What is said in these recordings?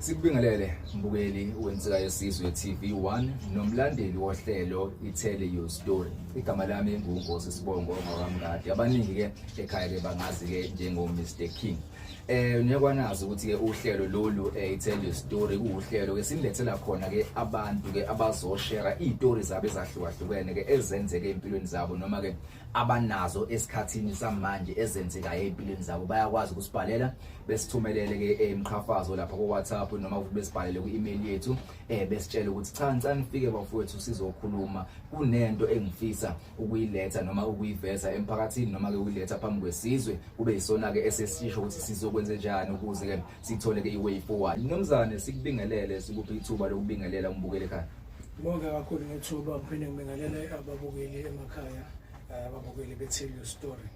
Sikubingelele mbukeli wensikayo Sizwe TV1 nomlandeli wohlelo iTell Your Story. Igama lami nguNkosi Sibongo ngokwamngadi. Abaningi ke ekhaya ke bangazi ke njengo Mr King. Uyakwanazi ukuthi ke uhlelo lolu iTell Your Story kuuhlelo ke sinilethela khona ke abantu ke abazoshare izitori zabo ezahlukahlukene ke ezenzeke empilweni zabo noma ke abanazo esikhathini samanje ezenzeka empilweni zabo bayakwazi ukusibhalela besithumelele ke emqhafazo lapha ku WhatsApp noma besibhalele ku-email yethu besitshela ukuthi cha ngicela nifike bafowethu sizokhuluma kunento engifisa ukuyiletha noma ukuyiveza emphakathini noma ke ukuyiletha phambi kwesizwe kube yisona ke esesisho ukuthi sizokwenza njani ukuze ke sithole ke iway forward. Nomzane sikubingelele sikuphi ithuba lokubingelela umbukeli ekhaya. Bonke kakhulu ngethuba ngiphinde ngibingelele ababukeli emakhaya ababukeli beTell Your Story.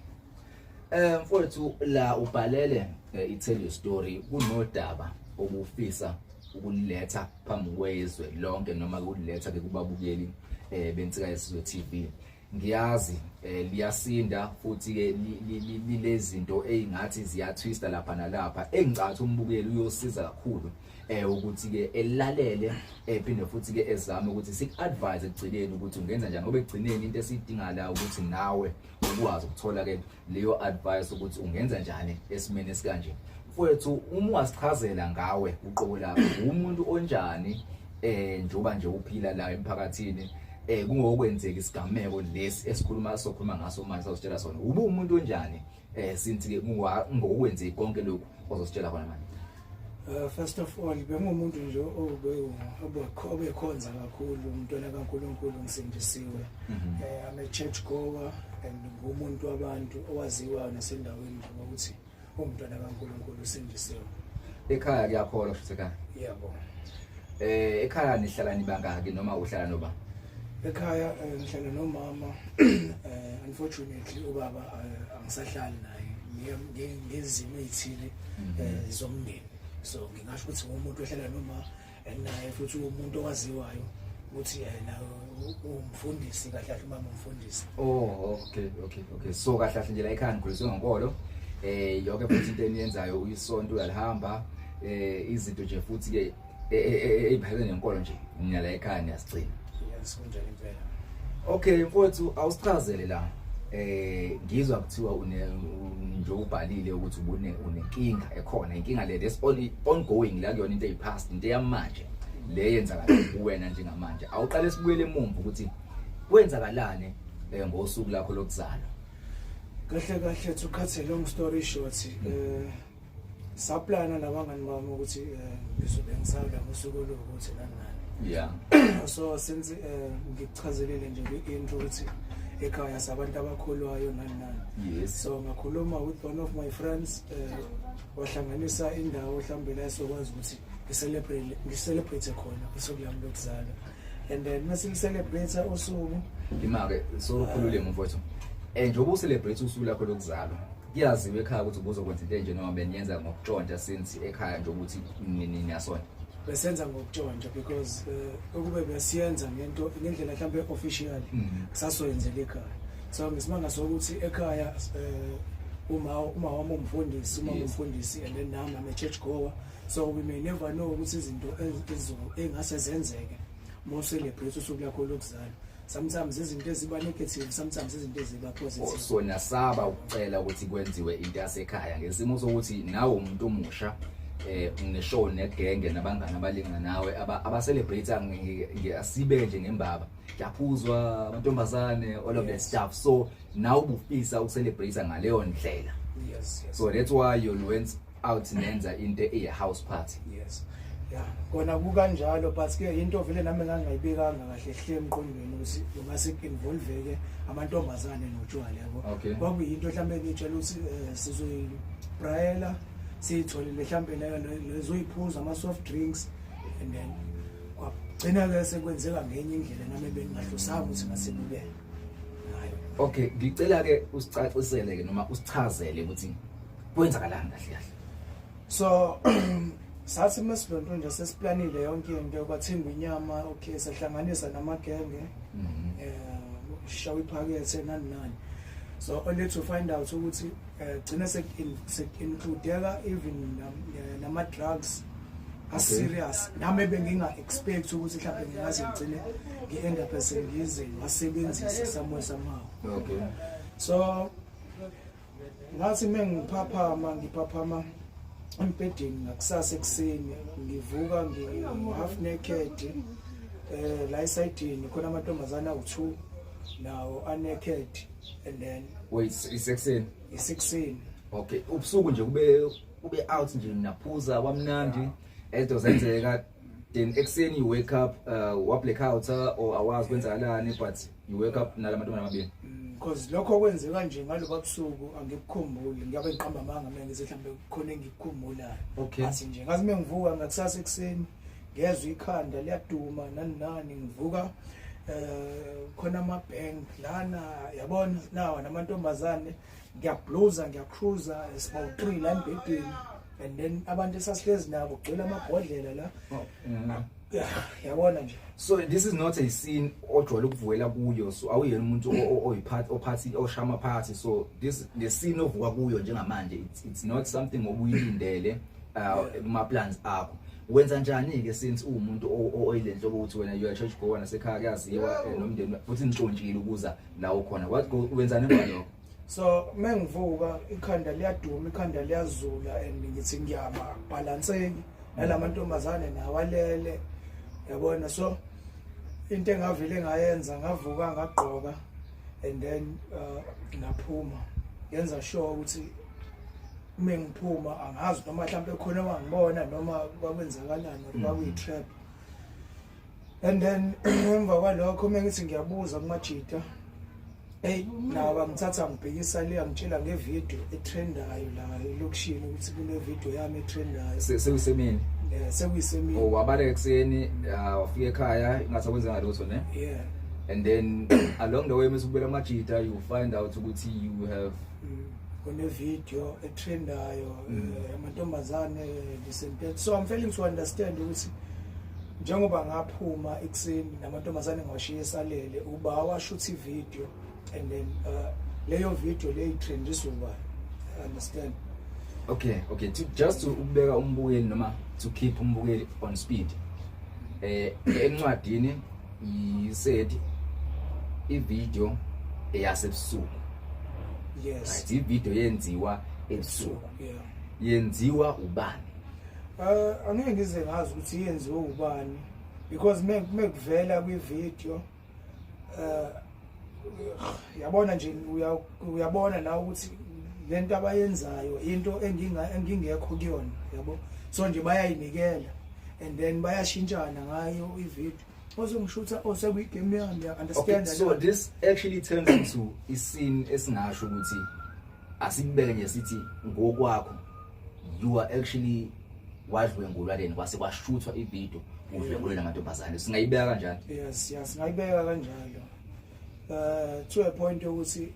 Mfowethu la ubhalele iTell Your Story kunodaba obufisa ukuletha phambi kwezwe lonke noma ukuletha ke kubabukeli bensika yesizwe TV. Ngiyazi liyasinda futhi ke lilezinto ezingathi ziyathwista lapha nalapha engicatha umbukeli uyosiza kakhulu ukuthi ke elalele ephinde futhi ke ezame ukuthi sik-advise ekugcineni ukuthi ungenza njani ngoba ekugcineni into esidinga la ukuthi nawe ukwazi ukuthola ke leyo advice ukuthi ungenza njani esimene esikanje. Mfowethu uma wasichazela ngawe uqobo lapho umuntu onjani njoba nje uphila la emphakathini kungokwenzeka isigameko lesi esikhuluma sokhuluma ngaso manje sasitshela sona ube umuntu onjani sinthi ke ngokwenzeka konke lokho ozositshela khona manje. First of all bengumuntu nje obekhonza kakhulu umntwana kaNkulunkulu ngisindisiwe. I'm a church goer and ngumuntu wabantu owaziwayo nasendaweni ukuthi umntwana kaNkulunkulu usindisiwe. Ekhaya kuyakholwa futhi ekhaya. Yebo. Ekhaya nihlala nibangaki noma uhlala noba? Ekhaya ngihlala nomama. Unfortunately ubaba angisahlali naye ngezimo ezithile zomndeni. So ngingasho ukuthi umuntu ohlala noma naye futhi umuntu owaziwayo ukuthi yena umfundisi kahle kahle umama umfundisi. Oh okay. So kahle kahle nje la ekhaya ngikhuliswe ngenkolo. Yonke futhi into eniyenzayo uyisonto uyalihamba izinto nje futhi ke eziphathelene nenkolo nje niyala ekhaya niyasigcina. Yes kunjalo impela. Okay mfowethu awusichazele la ngizwa kuthiwa nje ubhalile ukuthi unenkinga ekhona inkinga le that's ongoing la kuyona into eyipast into yamanje le yenzakala kuwena njengamanje awuqale sibuyele emuva ukuthi kwenzakalane ngosuku lakho lokuzalwa. Kahle kahle to cut a long story short saplana nabangani bami ukuthi ngizobe ngisawula ngosuku lokuthi nani. Yeah. So since ngichazelele nje intro ukuthi ekhaya sabantu abakholwayo nani. Yes. So ngakhuluma with one of my friends wahlanganisa indawo mhlambe la sokwazi ukuthi ngi-celebrate khona usuku lami lokuzalwa. And then mase celebrate usuku imake so ukhulule mfowethu. Njengoba ucelebrate usuku lakho lokuzalwa kuyaziwe ekhaya ukuthi ubuzokwenza into enje noma beniyenza ngokutshontsha since ekhaya nje ukuthi niyasona. Besenza ngokutshontsha because ukube besiyenza ngento ngendlela mhlambe official sasoyenzela ekhaya. So ngisimanga sokuthi ekhaya uma wami umfundisi umfundisi and then nami I'm a church goer, so we may never know ukuthi izinto engase zenzeke mo celebrate usuku lakho lokuzalwa. Sometimes izinto eziba negative, sometimes izinto eziba positive. So nasaba ukucela ukuthi kwenziwe into yasekhaya ngesimo sokuthi nawe umuntu omusha uneshow negenge nabangani abalingana nawe abacelebrate ngiyasibe nje ngembaba yaphuzwa amantombazane all of that stuff, so now ubufisa ukucelebrate ngaleyo ndlela. Yes. So that's why you went out nenza into house party. Yes. Yeah, kona kukanjalo but ke into vele nami ngangayibekanga kahle hle emqondweni ukuthi ungase involve amantombazane notshwala yabo. Kwakuyinto mhlambe ngitshela ukuthi sizoyibrayela sithole mhlambe lezoyiphuza ama soft drinks and then kwagcina ke sekwenzeka ngenye indlela nami bengingahlosanga ukuthi ngasibuke nayo. Okay, ngicela ke usicacisele ke noma usichazele ukuthi kwenzakalani kahle kahle. So sathi masibonto nje sesiplanile yonke into kwathengwa inyama, okay sahlanganisa namagenge shawe iphakethe nani. So only to find out ukuthi gcina includeka even nama drugs serious nami benginga expect ukuthi mhlawumbe ngingaze ngicine ngi-end up sengize ngasebenzisa somewhere somehow. Okay. So ngathi ngiphaphama empedeni ngakusasa ekuseni ngivuka half naked la esayidini khona amantombazana awu2 nawo naked and then wait isekuseni okay ubusuku nje kube out nje naphuza kwamnandi ezinto zenzeka then ekuseni you wake up wa blackout or awazi kwenzakalani but you wake up nalamantombazana amabili because lokho kwenzeka nje ngaloba busuku angikukhumbuli ngiyabe ngiqamba amanga mina ngize mhlambe khona engikukhumbulayo athi nje ngathi mengivuka ngakusasa ekuseni ngezwe ikhanda liyaduma nani ngivuka khona amabhang lana yabona nawa namantombazane ngiyabluza ngiyacruiser about 3 la embedeni and then abantu esasihlezi nabo kugcwele amabhodlela la yabona nje. So this is not a scene ojwayele ukuvukela kuyo, so awuyena umuntu ophathi oshama phathi, so this the scene ovuka kuyo njengamanje it's not something obuyilindele ma plans akho. Wenza njani ke since umuntu oyilenhlo ukuthi wena you are church goer nasekhaya kuyaziwa nomndeni futhi ntshontshile ukuza la ukhona, what go wenzani ngalokho? So mengivuka ikhanda liyaduma ikhanda liyazula and ngithi ngiyama balanceki nalamantombazane nawalele yabona. So into engavile ngayenza ngavuka ngagqoka and then ngaphuma yenza sure ukuthi mengiphuma angazi noma mhlawumbe khona wangibona noma kwakwenzakalani noma kuyitrap. And then emva kwalokho mengithi ngiyabuza kumajita nawa ngithatha ngibhekisa le angitshela ngevideo etrendayo la elokishini ukuthi kune video yami etrendayo sekuyisemini sekuyisemini wabale ekseni wafika ekhaya ngathi kwenza ngalotho ne and then along the way mesubela amajita you find out ukuthi you have kune video etrendayo amantombazane disempet. So I'm failing to understand ukuthi njengoba ngaphuma ekseni namantombazane ngawashiya esalele uba awashuthi video and then leyo video le trendiswa ba understand. Okay just to ubeka umbukeli noma to keep umbukeli on speed encwadini you said I video eyasebusuku. Yes right, I video yenziwa ebusuku yenziwa ubani? Angeke ngize ngazi ukuthi yenziwa ubani because mekuvela kwi video yabona nje uyabona na ukuthi lento abayenzayo into engingekho kuyona yabo, so nje bayayinikela and then bayashintshana ngayo ivideo ozongishutha osekuyigame yami understand. So this actually turns into a scene esingasho ukuthi asikubeke nje sithi ngokwakho you are actually wadlwengulwa kwase kwashuthwa ivideo udlwengulwe namantombazane, singayibeka kanjani? Yes singayibeka kanjalo to a point ukuthi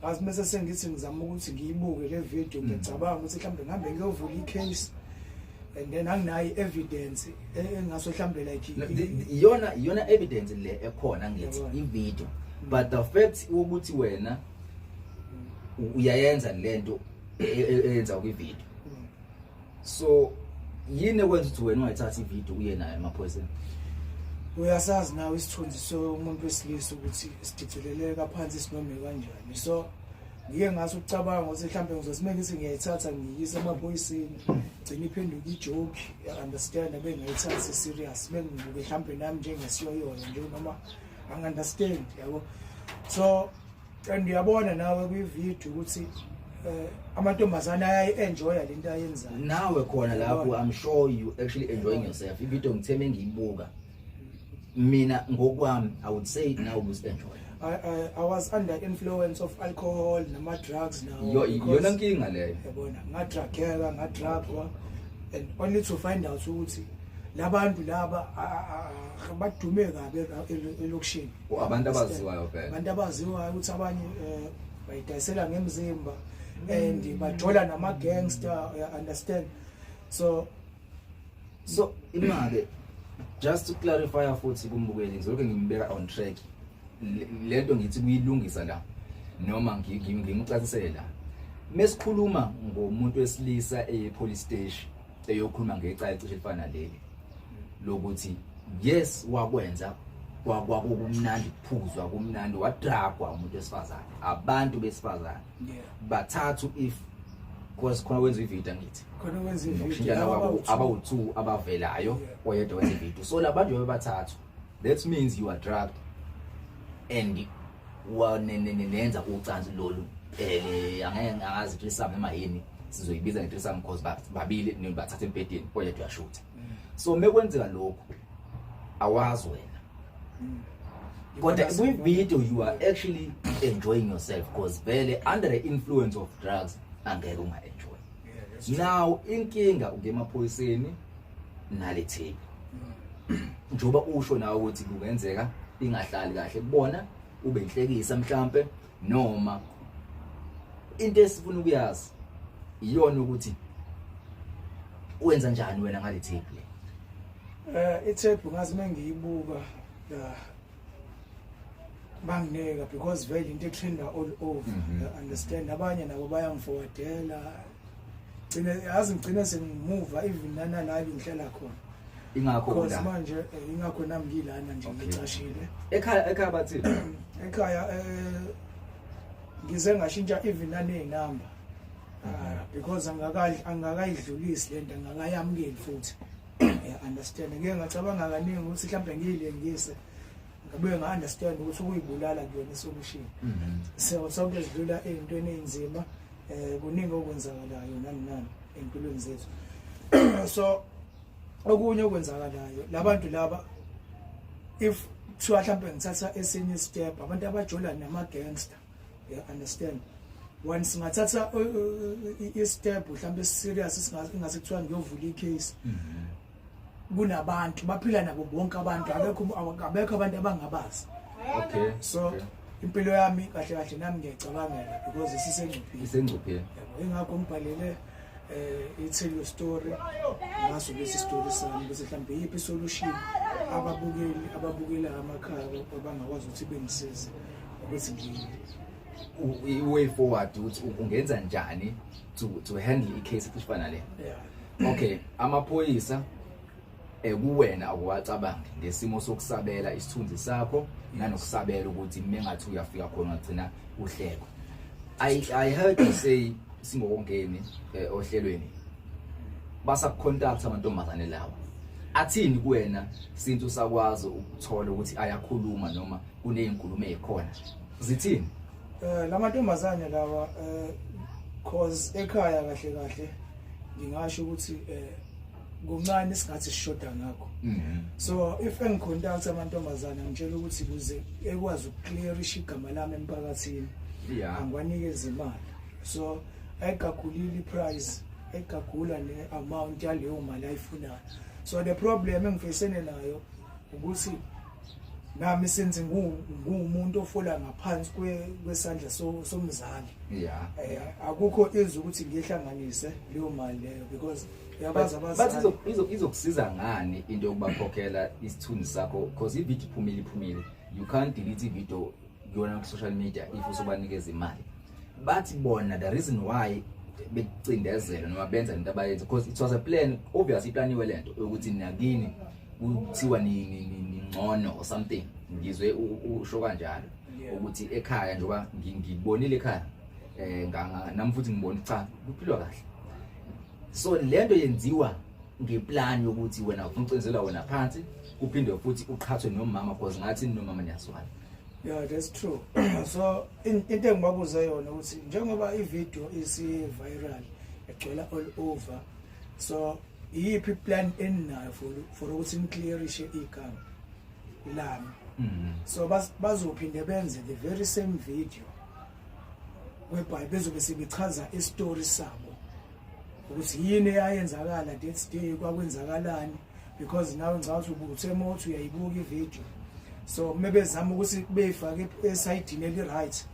asimese sengithi ngizama ukuthi ngiyibuke le video ngicabanga ukuthi mhlambe ngihambe ngiyovula icase and then anginayo evidence engaso mhlambe like iyona evidence le ekhona ngithi ivideo but the fact ukuthi wena uyayenza lento eyenza kwivideo, so yini kwenza ukuthi wena ungayithatha ivideo uye nayo emaphoyiseni? Uyasazi nawe isithunzi so umuntu wesilisa ukuthi sidicileleka phansi sinome kanjani, so ngike ngathi ucabanga ukuthi mhlambe ngizosimeka ukuthi ngiyayithatha ngiyise emaphoyiseni gcina iphenduka ijoke understand abengayithatha serious bengibuke mhlambe nami njengesiyoyona nje noma understand yabo. So and uyabona nawe kwi video ukuthi amantombazane ayayi-enjoya lento ayenzayo nawe khona lapho. I'm sure you actually enjoying yourself. Ivideo ngitheme ngiyibuka mina ngokwami I would say now was enjoy. I was under influence of alcohol nama drugs now. Yona nkinga leyo yabona ngadrugeka ngadrugwa and only to find out ukuthi labantu laba badume kabe elokishini abantu abaziwayo phela, abantu abaziwayo ukuthi abanye bayidayisela ngemzimba and bajola nama gangster understand. So imake just to clarify futhi kumbukeli ngizoloke ngimbeka on track lento ngithi kuyilungisa la noma ngimcacisela la mesikhuluma ngomuntu wesilisa police station eyokhuluma ngecala ecishe lifana leli lokuthi yes wakwenza kwakumnandi kuphuzwa kumnandi wadragwa umuntu wesifazane abantu besifazane bathathu if because khona wenza ivideo ngithi khona wenza nokushintshana abawu2 abavelayo oyedwa wenza ivideo so labantu bebathathu that means you are drugged and nenza ucansi lolu angeke ngazi threesome noma yini sizoyibiza nge-threesome because babili nibathatha empedeni oyedwa uyashutha so mekwenzeka lokho awazi wena kodwa kwi-video you are actually enjoying yourself because vele under the influence of drugs angeke unga-enjoy now inkinga ungemaphoyiseni nale tape njoba usho nawe ukuthi kungenzeka ingahlali kahle kubona ube inhlekisa mhlambe noma into esifuna ukuyazi iyona ukuthi wenza njani wena ngale tape le i-tape ngazi mengiyibuka la bangineka because vele into trenda all over understand abanye nabo bayangifowardela ngicine sengimuva even nana la ngihlala khona ingakho la manje ingakho nami ngilana nje ngicashile ekhaya bathi ekhaya ngize ngashintsha even nanenamba because angakayidlulisi lento angakayamukeli futhi understand ngeke ngacabanga kaningi ukuthi mhlambe ngiyilengise ngabe nga-understand ukuthi ukuyibulala kuyona isolution so sonke sidlula ey'ntweni ey'nzima kuningi okwenzakalayo nani ey'mpilweni zethu so okunye okwenzakalayo labantu laba if kuthiwa mhlambe ngithatha esinye istep abantu abajola nama-gangster understand once ngathatha i-step mhlambe serious ingase kuthiwa ngiyovula i-case kunabantu baphila nabo bonke abantu abekho abantu abangabazi so impilo yami kahle kahle nami ngiyacabangela because isengcupheni ingakho ngibhalele i-tell your story ngaso lesi story sami bese mhlambe yiphi solution ababukela amakhaya abangakwazi ukuthi bengisize ukuthi way forward ukuthi ungenza njani to handle i-case efana le okay amaphoyisa kuwena akuwacabangi ngesimo sokusabela isithunzi sakho nanokusabela ukuthi mengathi uyafika khona ugcina uhleko I heard you say singokongeni ohlelweni basa contact amantombazane lawo athini kuwena since usakwazi ukuthola ukuthi ayakhuluma noma kunezinkulumo ezikhona zithini lamantombazane lawa cause ekhaya kahle kahle ngingasho ukuthi kuncane singathi sishoda ngakho so if engicontact amantombazane ngitshela ukuthi kuze ekwazi ukuclearisha igama lami emphakathini angwanikeza imali so ayigagulile iprice ayigagula ne-amount yaleyo mali ayifunayo so the problem engifisene nayo ukuthi nami senze ngumuntu ofola ngaphansi kwesandla somzali akukho izwe ukuthi ngihlanganise leyo mali leyo because yabaza izokusiza ngani into yokubakhokhela isithunzi sakho because ivideo iphumile you can't delete ivideo kuyona ku social media if usobanikeza imali bathi bona the reason why becindezela noma benza into abayenza because it was a plan obviously iplaniwe lento ukuthi nakini kuthiwa ni ngcono or something ngizwe usho kanjalo ukuthi ekhaya njoba ngibonile ekhaya nami futhi ngibona cha kuphilwa kahle so lento yenziwa ngeplan yokuthi wena ufuna ucenzela wena phansi uphinde futhi uqhathwe nomama because ngathi nomama niyaswana that's true so into engibabuza yona ukuthi njengoba ivideo isi viral egcwala all over so yiphi plan eninayo for ukuthi niclearishe igama lami so bazophinde benze the very same video whereby bezobe sebechaza istory sabo ukuthi yini eyayenzakala that day kwakwenzakalani because nawe ngicabanga ukuthi ubuthi uyayibuka ivideo so mebezama ukuthi beyifake esayidini eli-right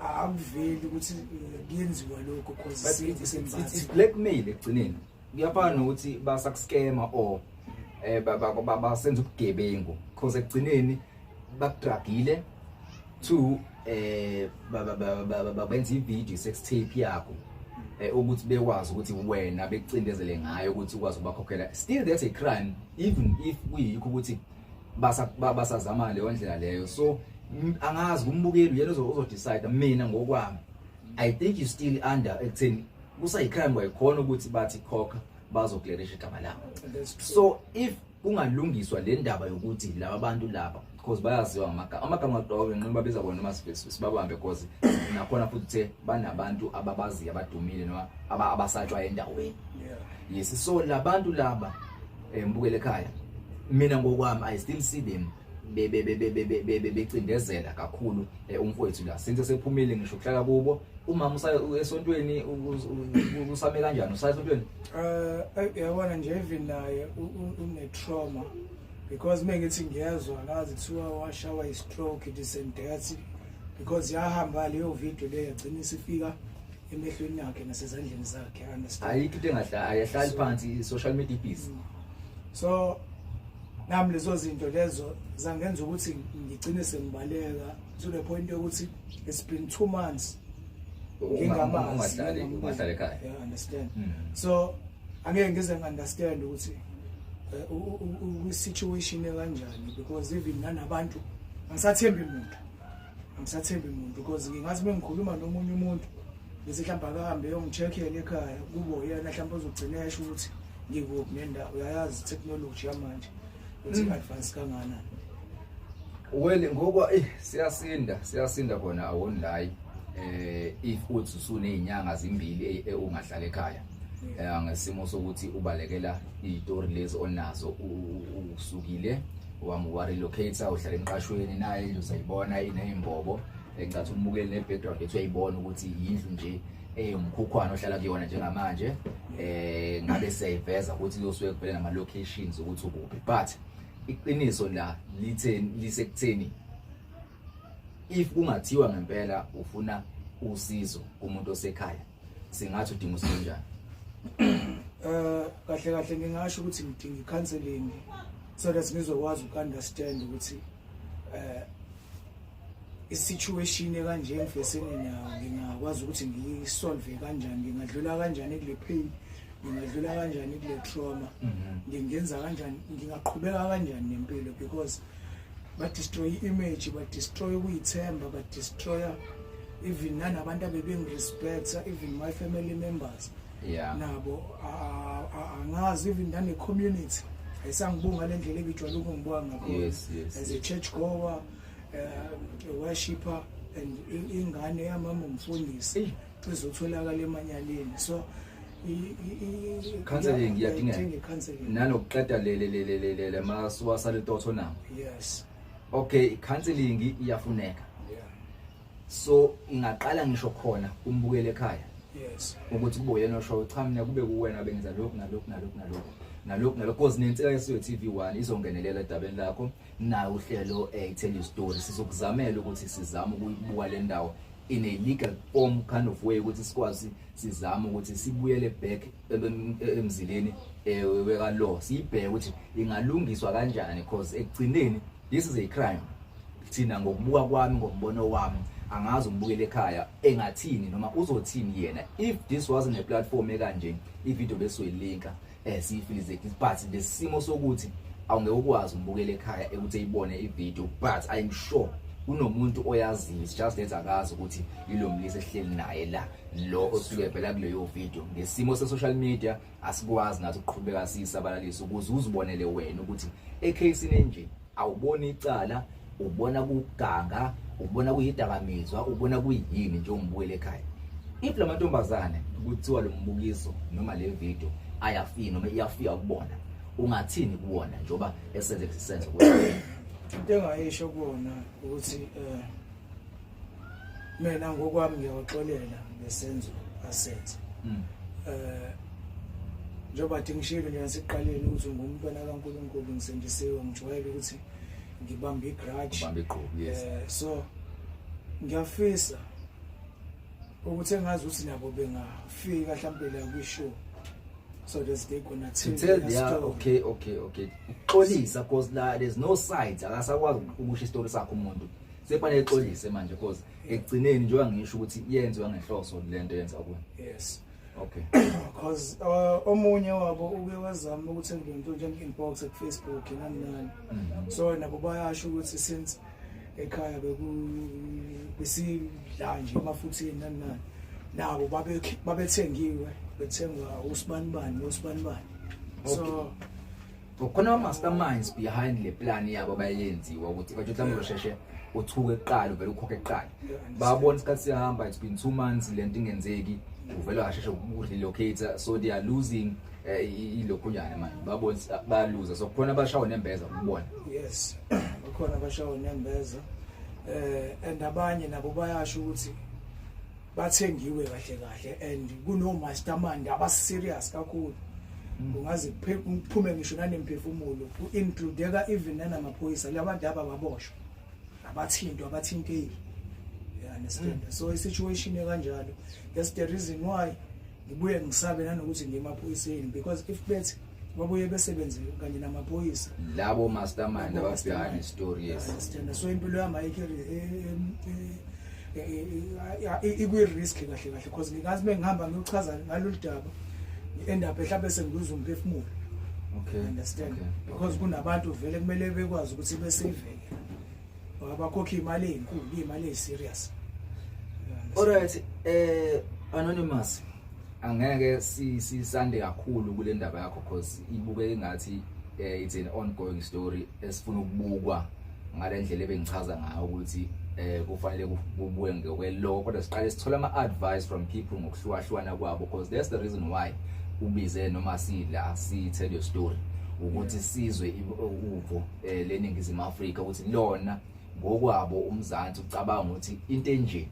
akuveli ukuthi kuyenziwa lokho because it's blackmail ekugcineni kuyafana nokuthi basakuscama or basenza ubugebengu because ekugcineni bakudragile to benza ivideo sex tape yakho ukuthi bekwazi ukuthi wena bekucindezele ngayo ukuthi ukwazi ukubakhokhela, still that's a crime even if kuyikho ukuthi basazama leyo ndlela leyo. So angazi kumbukeli yena uzodecide. Mina ngokwami I think you still under ekutheni kusayicrime kwayikhona ukuthi bathi khokha bazoclearisha igama lakho. So if kungalungiswa le ndaba yokuthi laba bantu laba because bayaziwa amagama aqoqwe nqoba beza bona noma sibabambe because nakhona futhi banabantu ababazi abadumile noma abasatshwa endaweni. Yes, so labantu laba mbukele ekhaya mina ngokwami I still see them becindezela kakhulu umfowethu la since sephumile ngisho kuhlala kubo. Umama esontweni usame kanjani usaya esontweni? Yabona nje even naye une trauma because mengithi ngiyazwa ngazi kuthiwa washawa i-stroke disentery because yahamba leyo video leyo yagcina isifika emehlweni yakhe nasezandleni zakhe. Understand ayikho into ayahlali phansi i-social media piece. So nami lezo zinto lezo zangenza ukuthi ngigcine sengibaleka to the point yokuthi it's been 2 months ungahlali ekhaya. Yeah, understand. So angeke ngize ngi-understand ukuthi situation ekanjani because even nanabantu angisathembi umuntu because ngingathi mengikhuluma nomunye umuntu bese mhlawumbe akahambe yongicheckele ekhaya kubo yena mhlawumbe uzogcina esho ukuthi ngikuphi nendawo. Uyayazi technology yamanje ukuthi advance kangana. Well ngoba siyasinda khona awonlayi if uthi usunezinyanga zimbili ungahlala ekhaya ngesimo sokuthi ubalekela izitori lezi onazo usukile wa relocate uhlala emqashweni naye uzayibona inezimbobo engathi umbukeli ne background ethu uyayibona ukuthi yindlu nje umkhukhwana ohlala kuyona njengamanje ngabe siyayiveza ukuthi uyosuke kuphela nama locations ukuthi ukuphi but iqiniso la lisekutheni if kungathiwa ngempela ufuna usizo kumuntu osekhaya singathi udinga usizo njani? Kahle ngingasho ukuthi ngidinga i-counseling so that ngizokwazi uku-understand ukuthi i-situation ekanje engifesene nayo ngingakwazi ukuthi ngiyisolve kanjani, ngingadlula kanjani kule pain, ngingadlula kanjani kule trauma, ngingenza kanjani, ngingaqhubeka kanjani nempilo because destroy image, destroy ukuyithemba, destroy even nanabantu abebengi-respect, even my family members. Yeah. Nabo angazi even nane community ayisangibunga le ndlela ebijwayele ukungibonga ngakho. Yes. As a church goer, a worshipper and ingane yamama umfundisi izotholakala emanyaleni. So counseling iyadingeka nanokuqeda le masuicide thoughts onabo. Yes. Okay, counseling iyafuneka. So ingaqala ngisho khona umbukele ekhaya. Yes. Ukuthi kube yena osho cha mina kube kuwena bengenza nalokhu because nensika yeso TV1 izongenelela edabeni lakho nayo uhlelo tell you story sizokuzamela ukuthi sizame ukuyibuka le ndawo in a legal form kind of way ukuthi sikwazi sizame ukuthi sibuyele back emzileni weka law sibheke ukuthi ingalungiswa kanjani because ekugcineni this is a crime. Thina ngokubuka kwami ngombono wami angazi umbukele ekhaya engathini noma uzothini yena if this wasn't a platform ekanje ivideo besoyilinka siyifilize but lesimo sokuthi awungeke ukwazi umbukele ekhaya ukuthi eyibone ivideo but I'm sure kunomuntu oyaziyo just let akazi ukuthi yilomlisi ehleli naye la lo osuke phela kuleyo video ngesimo se social media asikwazi nathi ukuqhubeka sisabalalisa ukuze uzibonele wena ukuthi ecase enje awubona icala ubona kuganga ubona kuyidakamizwa ubona kuyini nje umbukele ekhaya. If la mantombazane kuthiwa lo mbukiso noma le video ayafika noma iyafika kubona ungathini kuwona njoba esenze isenzo kwena? Into engayisho kuona ukuthi mina ngokwami ngiyaxolela ngesenzo asenze. Njoba ngishilo nje ngasiqaleni ukuthi ngumntwana kaNkulunkulu ngisendisiwe ngijwayele ukuthi ngibambe igrudge. Yes. So ngiyafisa ukuthi engazi ukuthi nabo bengafika mhlawumbe la kwishow so that they gonna tell the story. Okay. Xolisa because la there's no sides akasakwazi ukusho istory sakho umuntu. Sefanele exolise manje because ekugcineni njengoba ngisho ukuthi yenziwa ngenhloso lento yenza kuwe. Yes. Okay. Because omunye wabo uke wazama ukuthi ngento njenge-inbox ku-Facebook nani so nabo bayasho ukuthi since ekhaya besidla nje emafutheni nani nabo babethengiwe bethengwa usibanibani so khona ama-masterminds behind le plan yabo bayenziwa ukuthi bathi mhlawumbe usheshe uthuke eqala uvele ukhokhe eqala babona isikhathi siyahamba it's been 2 months lento ingenzeki uvela kasheshe ukurelocate so they are losing ilokhonyana manje babona bayaluza so khona bashawo nembeza ukubona yes bakhona bashawo nembeza and abanye nabo bayasho ukuthi bathengiwe kahle and kuno mastermind abaserious kakhulu ungazi kuphume ngisho nanemphefumulo includeka even nanamaphoyisa labantu ababoshwa abathinteke you understand so i-situation ekanjalo that's the reason why ngibuye ngisabe nanokuthi ngimaphoyiseni because if bethi babuye besebenze kanye namaphoyisa labo mastermind ababhekana nestory yes understand so impilo yami ikwi-risk kahle because ngikazi bengihamba ngiyochaza ngalolu daba end up mhlawumbe sengiluza umphefumulo okay understand because kunabantu vele kumele bekwazi ukuthi besaveke abakhokha imali enkulu imali eserious alright Anonymous angeke sisande kakhulu kule ndaba yakho because ibuke engathi it's an ongoing story esifuna ukubukwa ngalendlela ebengichaza ngayo ukuthi kufanele kubuye ngokwelo kodwa siqale sithola ama-advice from people ngokuhlukahlukana kwabo because that's the reason why ubize noma sila tell your story ukuthi sizwe uvo leningizimu Afrika ukuthi lona ngokwabo umzansi ucabanga ukuthi into enje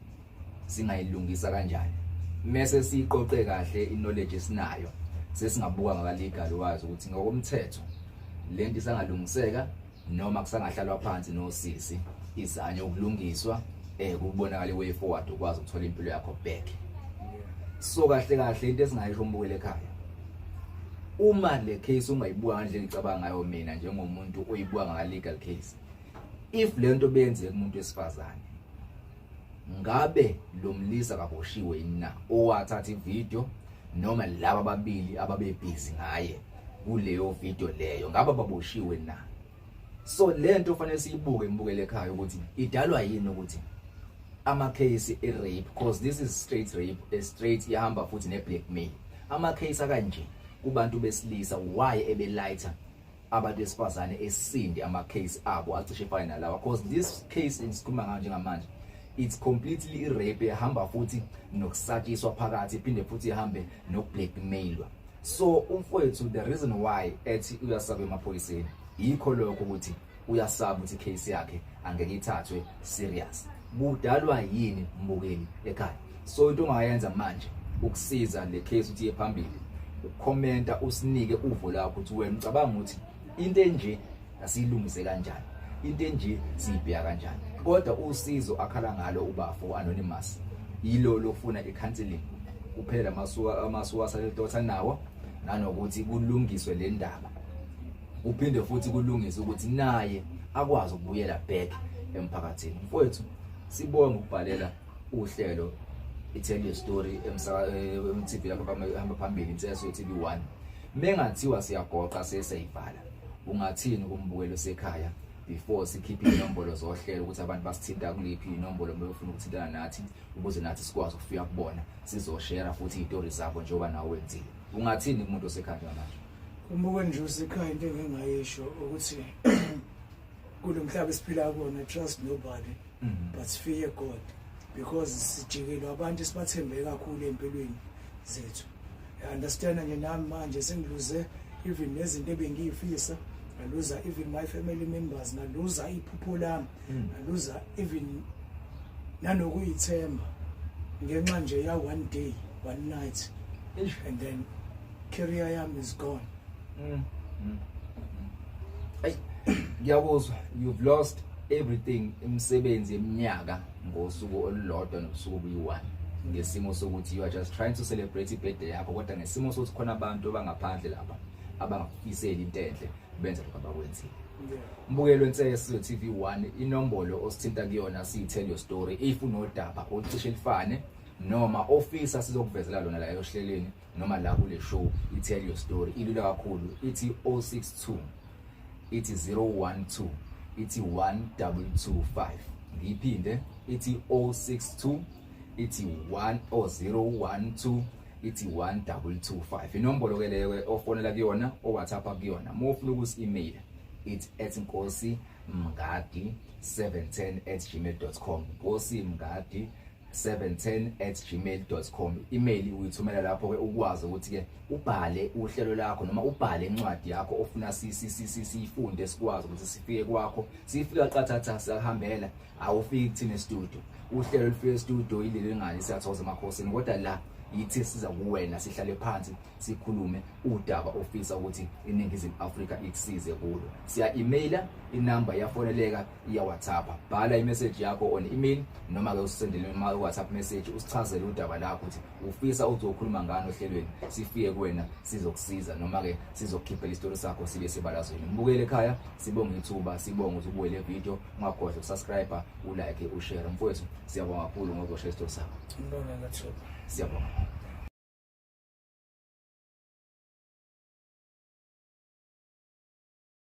singayilungisa kanjani mase siqoqe kahle iknowledge esinayo sesingabuka ngakalegal wazi ukuthi ngokomthetho lento isangalungiseka noma kusangahlalwa phansi nosisi izanye ukulungiswa kubonakala way forward ukwazi ukuthola impilo yakho back so kahle into esingayisho umbukele ekhaya uma le case ungayibuka ngandle ngicabanga ngayo mina njengomuntu oyibuka ngaka legal case if lento benzeke umuntu wesifazane ngabe lo mlisa kaboshiwe na owathatha ivideo noma laba ababili ababebhizi ngaye kuleyo video leyo ngabe baboshiwe na so lento kufanele siyibuke imbukele ekhaya ukuthi idalwa yini ukuthi ama case rape because this is straight rape straight yahamba futhi ne blackmail ama case akanje kubantu besilisa why ebelighter abantu besifazane esinde ama case abo acishe fana nalawa because this case isikhuluma ngayo njengamanje it's completely rape ehamba futhi nokusatshiswa phakathi iphinde futhi ihambe nokublackmailwa so umfowethu the reason why ethi uyasaba emaphoyiseni yikho lokho ukuthi uyasaba ukuthi case yakhe angeke ithathwe serious budalwa yini mbukeli ekhaya so into ongayenza manje ukusiza le case ukuthi iye phambili ucomment usinike uvo lakho ukuthi wena ucabanga ukuthi into enje asiyilungise kanjani into enje sibheka kanjani kodwa usizo akhala ngalo ubafo Anonymous yilo lofuna icounseling kuphela amasuka asalidotha nawo nanokuthi kulungiswe le ndaba uphinde futhi kulungiswe ukuthi naye akwazi ukubuyela back emphakathini mfowethu sibonga ukubhalela uhlelo tell your story TV lapha hamba phambili inseso TV1 mengathiwa siyagoqa seseyivala ungathini kumbukelo sekhaya before sikhiphe inombolo zohlelo ukuthi abantu basithinta kuliphi inombolo befuna ukuthintana nathi ukuze nathi sikwazi ukufika kubona sizoshare futhi istories zabo njengoba nawe wenzile ungathini kumuntu osekhaya manje umbuke nje usekhaya into engingayisho ukuthi kulomhlaba esiphila kuona trust nobody but fear God because sijikelo abantu sibathembe kakhulu empilweni zethu I understand nje nami manje sengiluze even nezinto ebengiyifisa ngaluza even my family members ngaluza iphupho lami ngaluza even nanokuyithemba ngenxa nje ya one day one night and then career yami is gone ngiyakuzwa you've lost everything imisebenzi eminyaka ngosuku olulodwa nosuku obuyi-1 ngesimo sokuthi you are just trying to celebrate ibirthday yakho kodwa ngesimo sokuthi khona abantu abangaphandle lapha abangafiseli into enhle benza lokho abakwenzile mbukelo wenseso TV1 inombolo osithinta kuyona siyitell your story if unodaba ocishe lifane noma ofisa sizokuvezela lona la eyohleleni noma la kule show i-tell your story ilula kakhulu ithi 062 ithi 012 ithi 1225 ngiphinde ithi 062 ithi 10012 ithi 1225 inombolo ke leyo ofonela kuyona o WhatsApp kuyona mufuna ukusi-email it's nkosi-mngadi710@gmail.com nkosi-mngadi710@gmail.com email uyithumela lapho ke ukwazi ukuthi ke ubhale uhlelo lakho noma ubhale incwadi yakho ofuna sifunde sikwazi ukuthi sifike kwakho sifika qathatha sihambela awufiki thina studio uhlelo lifike studio ileli ngani siyathoza emakhosini kodwa la yithi siza kuwena sihlale phansi sikhulume udaba ofisa ukuthi iningizimu Afrika ikusize kulo siya emaila inamba yafoneleka iya WhatsApp bhala imessage yakho on email noma ke usendele uma WhatsApp message usichazele udaba lakho ukuthi ufisa uzokhuluma ngani ohlelweni sifike kuwena sizokusiza noma ke sizokukhipha istori sakho sibe sebalazweni mbukele ekhaya sibonga ithuba sibonga ukuthi ubuye le video ungakhohlwa ukusubscribe ulike ushare mfowethu siyabonga kakhulu ngokushare istori sakho ngibonga kakhulu siyabonga